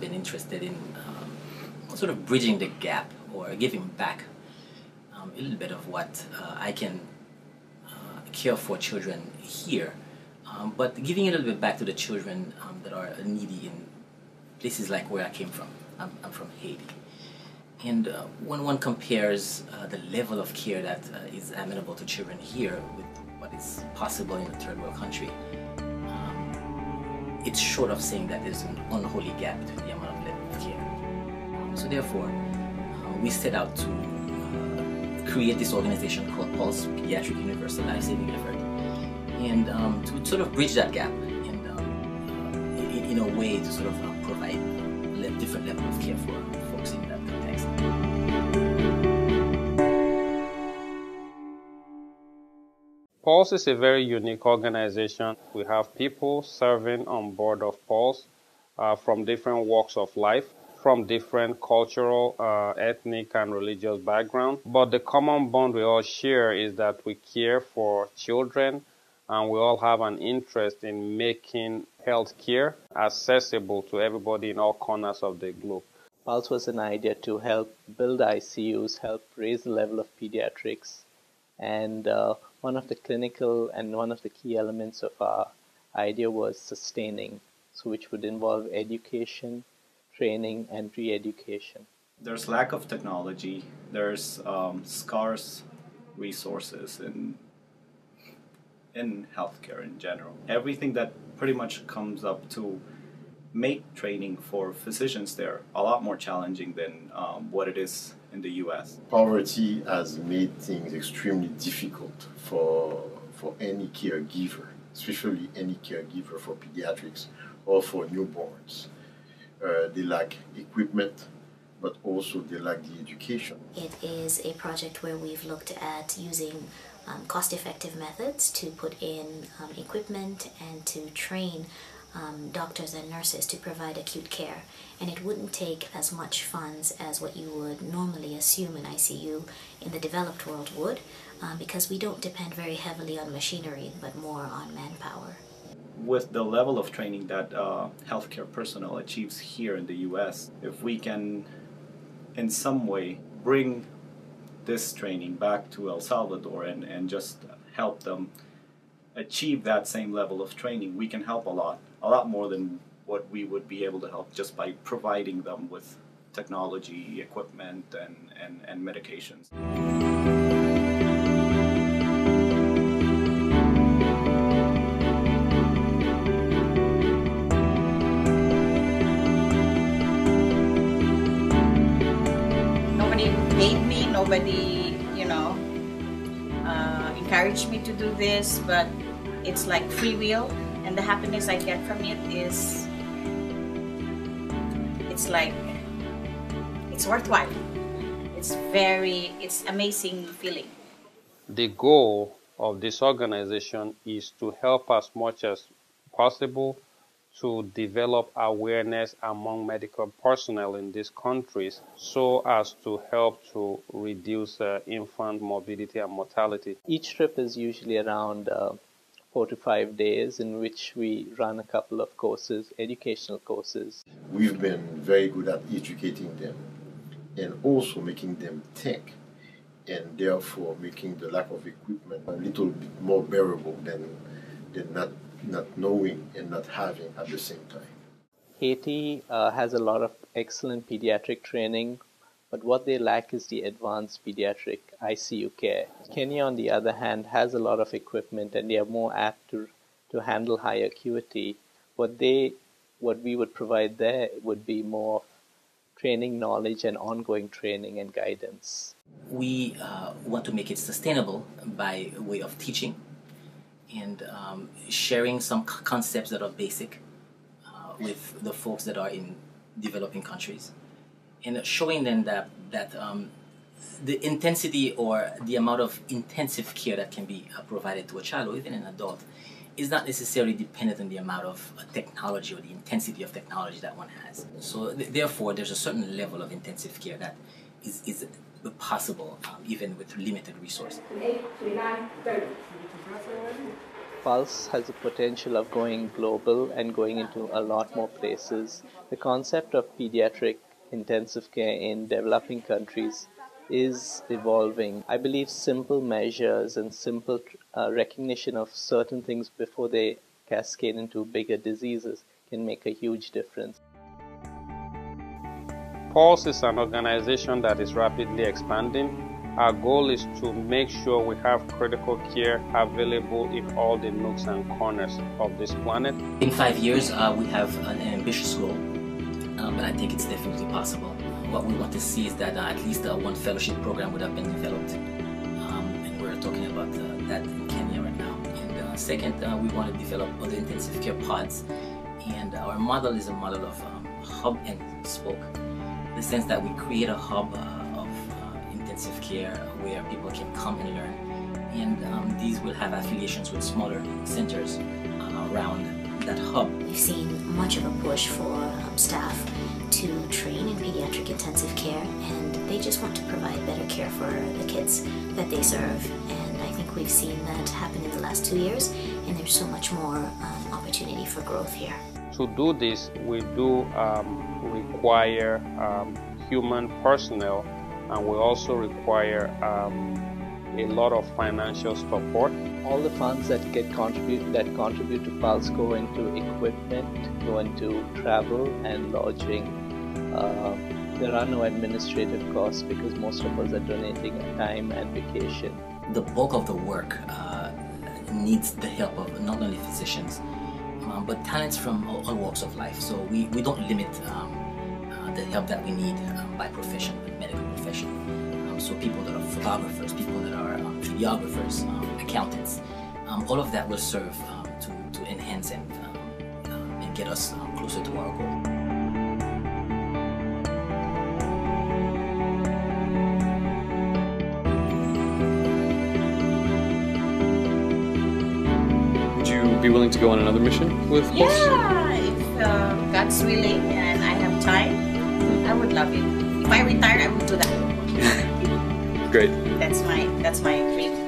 been interested in sort of bridging the gap or giving back a little bit of what I can care for children here, but giving a little bit back to the children that are needy in places like where I came from. I'm from Haiti. And when one compares the level of care that is amenable to children here with what is possible in a third world country, it's short of saying that there's an unholy gap between the amount of level of care. So therefore, we set out to create this organization called Pulse Pediatric Universal Life Saving Effort, and to sort of bridge that gap and in a way to sort of provide a different level of care for folks in that context. Pulse is a very unique organization. We have people serving on board of Pulse from different walks of life, from different cultural, ethnic, and religious backgrounds. But the common bond we all share is that we care for children, and we all have an interest in making health care accessible to everybody in all corners of the globe. Pulse was an idea to help build ICUs, help raise the level of pediatrics, and one of the clinical and one of the key elements of our idea was sustaining, so which would involve education, training, and re-education. There's lack of technology. There's scarce resources in healthcare in general. Everything that pretty much comes up to make training for physicians there a lot more challenging than what it is in the US. Poverty has made things extremely difficult for any caregiver, especially any caregiver for pediatrics or for newborns. They lack equipment, but also they lack the education. It is a project where we've looked at using cost-effective methods to put in equipment and to train doctors and nurses to provide acute care. And it wouldn't take as much funds as what you would normally assume an ICU in the developed world would, because we don't depend very heavily on machinery, but more on manpower. With the level of training that healthcare personnel achieves here in the US, if we can in some way bring this training back to El Salvador and just help them achieve that same level of training, we can help a lot more than what we would be able to help just by providing them with technology, equipment, and medications. Nobody paid me, nobody, encouraged me to do this, but it's like free will, and the happiness I get from it is, it's like, it's worthwhile. It's amazing feeling. The goal of this organization is to help as much as possible to develop awareness among medical personnel in these countries so as to help to reduce infant morbidity and mortality. Each trip is usually around 4 to 5 days, in which we run a couple of courses, educational courses. We've been very good at educating them and also making them think, and therefore making the lack of equipment a little bit more bearable than not knowing and not having at the same time. Haiti has a lot of excellent pediatric training, but what they lack is the advanced pediatric ICU care. Kenya, on the other hand, has a lot of equipment and they are more apt to handle high acuity. What we would provide there would be more training knowledge and ongoing training and guidance. We want to make it sustainable by way of teaching and sharing some concepts that are basic with the folks that are in developing countries, and showing them that the intensity or the amount of intensive care that can be provided to a child or even an adult is not necessarily dependent on the amount of technology or the intensity of technology that one has. So therefore, there's a certain level of intensive care that is possible even with limited resources. 8, 9, 30. Pulse has the potential of going global and going into a lot more places. The concept of pediatric intensive care in developing countries is evolving. I believe simple measures and simple recognition of certain things before they cascade into bigger diseases can make a huge difference. Pulse is an organization that is rapidly expanding. Our goal is to make sure we have critical care available in all the nooks and corners of this planet. In 5 years, we have an ambitious goal, but I think it's definitely possible. What we want to see is that at least one fellowship program would have been developed, and we're talking about that in Kenya right now. And second, we want to develop other intensive care pods, and our model is a model of hub and spoke. In the sense that we create a hub of intensive care where people can come and learn, and these will have affiliations with smaller centers around that hub. We've seen much of a push for staff to train in pediatric intensive care, and they just want to provide better care for the kids that they serve, and I think we've seen that happen in the last 2 years, and there's so much more opportunity for growth here. To do this, we do require human personnel, and we also require a lot of financial support. All the funds that contribute to Pulse go into equipment, go into travel and lodging. There are no administrative costs because most of us are donating time and vacation. The bulk of the work needs the help of not only physicians, but talents from all walks of life. So we don't limit the help that we need by profession, medical profession. So people that are photographers, people that are videographers, accountants, all of that will serve to enhance and get us closer to our goal. Would you be willing to go on another mission with Pulse? Yeah, if God's willing and I have time, I would love it. If I retire, I would do that. Great. That's my dream.